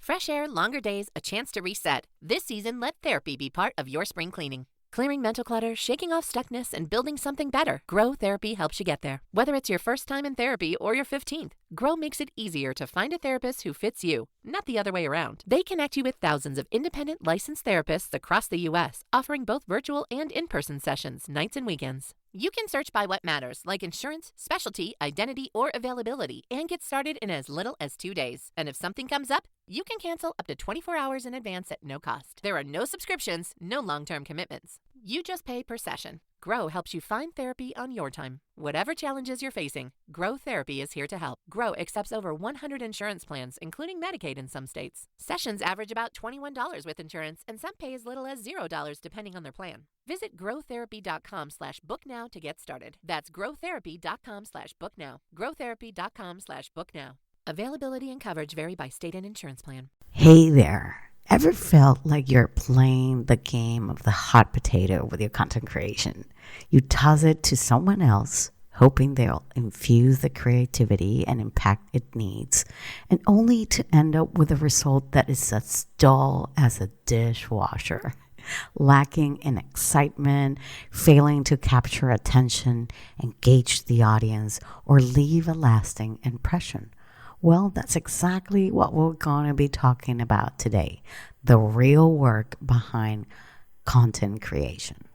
Fresh air, longer days, a chance to reset. This season, let therapy be part of your spring cleaning. Clearing mental clutter, shaking off stuckness, and building something better. Grow Therapy helps you get there. Whether it's your first time in therapy or your 15th, Grow makes it easier to find a therapist who fits you, not the other way around. They connect you with thousands of independent licensed therapists across the U.S., offering both virtual and in-person sessions, nights and weekends. You can search by what matters, like insurance, specialty, identity, or availability, and get started in as little as 2 days. And if something comes up, you can cancel up to 24 hours in advance at no cost. There are no subscriptions, no long-term commitments. You just pay per session. Grow helps you find therapy on your time. Whatever challenges you're facing, Grow Therapy is here to help. Grow accepts over 100 insurance plans, including Medicaid in some states. Sessions average about $21 with insurance, and some pay as little as $0 depending on their plan. Visit growtherapy.com/booknow to get started. That's growtherapy.com/booknow. growtherapy.com/booknow. Availability and coverage vary by state and insurance plan. Hey there. Ever felt like you're playing the game of the hot potato with your content creation? You toss it to someone else, hoping they'll infuse the creativity and impact it needs, and only to end up with a result that is as dull as a dishwasher, lacking in excitement, failing to capture attention, engage the audience, or leave a lasting impression. Well, that's exactly what we're going to be talking about today, the real work behind content creation.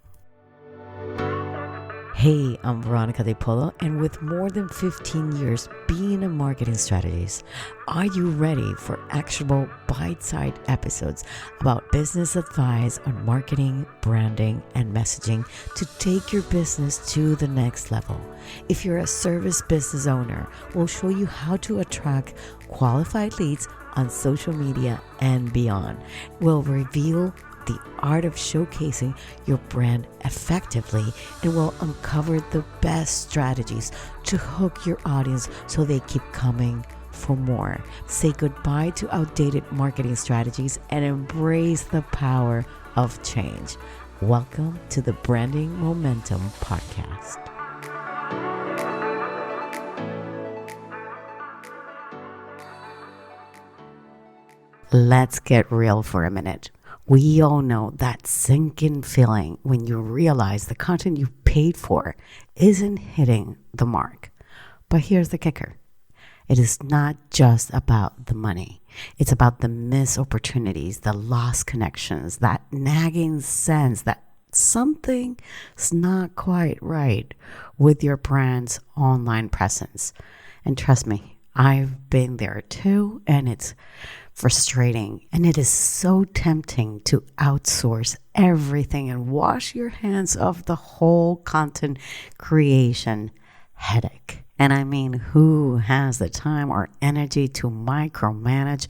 Hey, I'm Veronica de Polo, and with more than 15 years being a marketing strategist, are you ready for actionable bite-sized episodes about business advice on marketing, branding, and messaging to take your business to the next level? If you're a service business owner, we'll show you how to attract qualified leads on social media and beyond. We'll reveal the art of showcasing your brand effectively, and will uncover the best strategies to hook your audience so they keep coming for more. Say goodbye to outdated marketing strategies and embrace the power of change. Welcome to the Branding Momentum Podcast. Let's get real for a minute. We all know that sinking feeling when you realize the content you paid for isn't hitting the mark. But here's the kicker. It is not just about the money. It's about the missed opportunities, the lost connections, that nagging sense that something's not quite right with your brand's online presence. And trust me, I've been there too, and it's frustrating, and it is so tempting to outsource everything and wash your hands of the whole content creation headache. And I mean, who has the time or energy to micromanage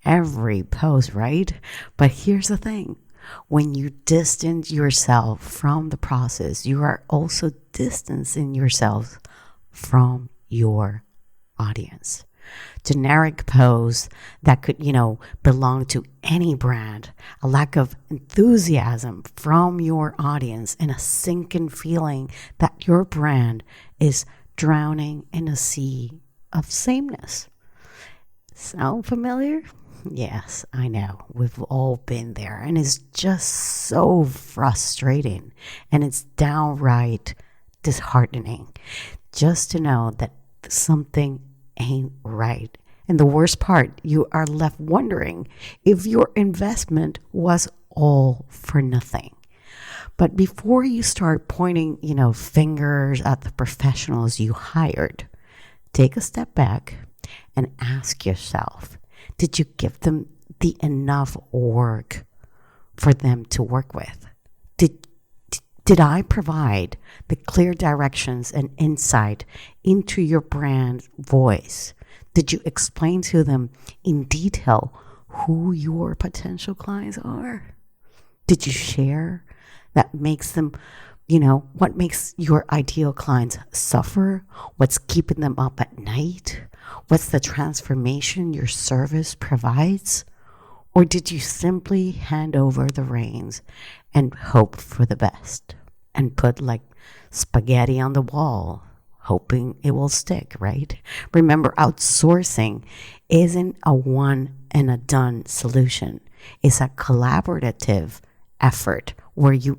every post, right? But here's the thing. When you distance yourself from the process, you are also distancing yourself from your audience. Generic posts that could, belong to any brand, a lack of enthusiasm from your audience, and a sinking feeling that your brand is drowning in a sea of sameness. Sound familiar? Yes, I know. We've all been there, and it's just so frustrating, and it's downright disheartening just to know that something ain't right. And the worst part, you are left wondering if your investment was all for nothing. But before you start pointing, fingers at the professionals you hired, take a step back and ask yourself, did you give them the enough work for them to work with? Did I provide the clear directions and insight into your brand voice? Did you explain to them in detail who your potential clients are? Did you share that makes them, what makes your ideal clients suffer? What's keeping them up at night? What's the transformation your service provides? Or did you simply hand over the reins and hope for the best and put like spaghetti on the wall, hoping it will stick, right? Remember, outsourcing isn't a one and a done solution. It's a collaborative effort where you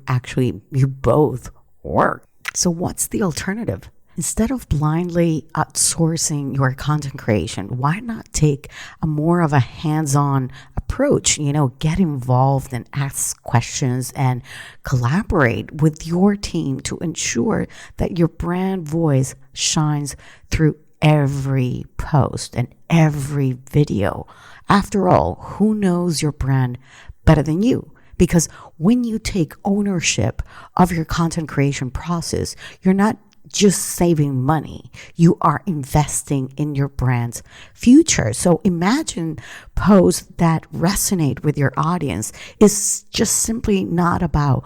both work. So what's the alternative? Instead of blindly outsourcing your content creation, why not take a more of a hands-on approach? Get involved and ask questions and collaborate with your team to ensure that your brand voice shines through every post and every video. After all, who knows your brand better than you? Because when you take ownership of your content creation process, you're not just saving money, you are investing in your brand's future. So imagine posts that resonate with your audience is just simply not about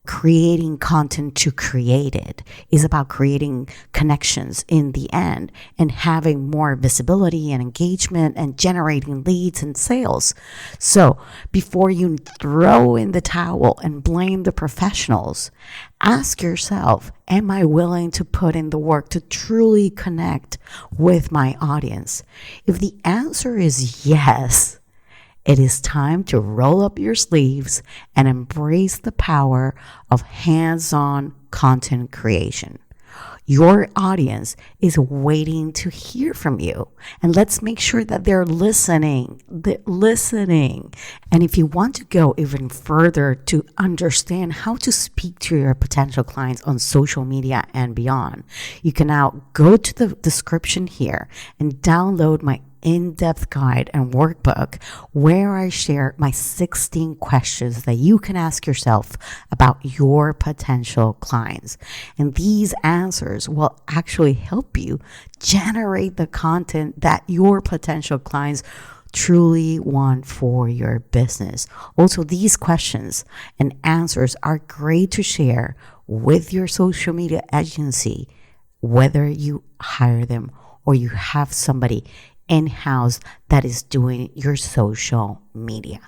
creating content to create it. It's about creating connections in the end and having more visibility and engagement and generating leads and sales. So before you throw in the towel and blame the professionals, ask yourself, am I willing to put in the work to truly connect with my audience? If the answer is yes, it is time to roll up your sleeves and embrace the power of hands-on content creation. Your audience is waiting to hear from you, and let's make sure that they're listening. And if you want to go even further to understand how to speak to your potential clients on social media and beyond, you can now go to the description here and download my in-depth guide and workbook where I share my 16 questions that you can ask yourself about your potential clients. And these answers will actually help you generate the content that your potential clients truly want for your business. Also, these questions and answers are great to share with your social media agency, whether you hire them or you have somebody in-house that is doing your social media.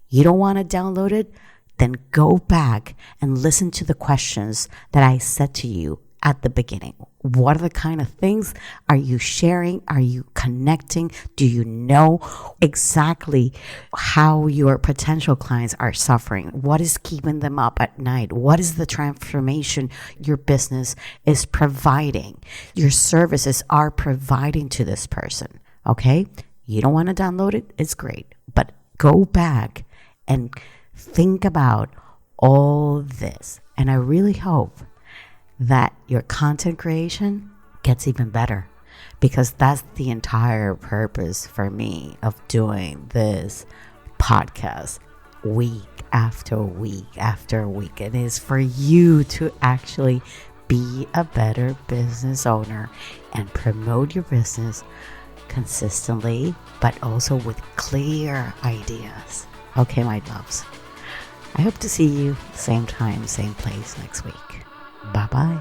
You don't want to download it? Then go back and listen to the questions that I said to you at the beginning. What are the kind of things are you sharing? Are you connecting? Do you know exactly how your potential clients are suffering? What is keeping them up at night? What is the transformation your business is providing? Your services are providing to this person. Okay, you don't want to download it? It's great. But go back and think about all this. And I really hope that your content creation gets even better, because that's the entire purpose for me of doing this podcast week after week after week. It is for you to actually be a better business owner and promote your business consistently, but also with clear ideas. Okay, my loves. I hope to see you same time, same place next week. Bye-bye.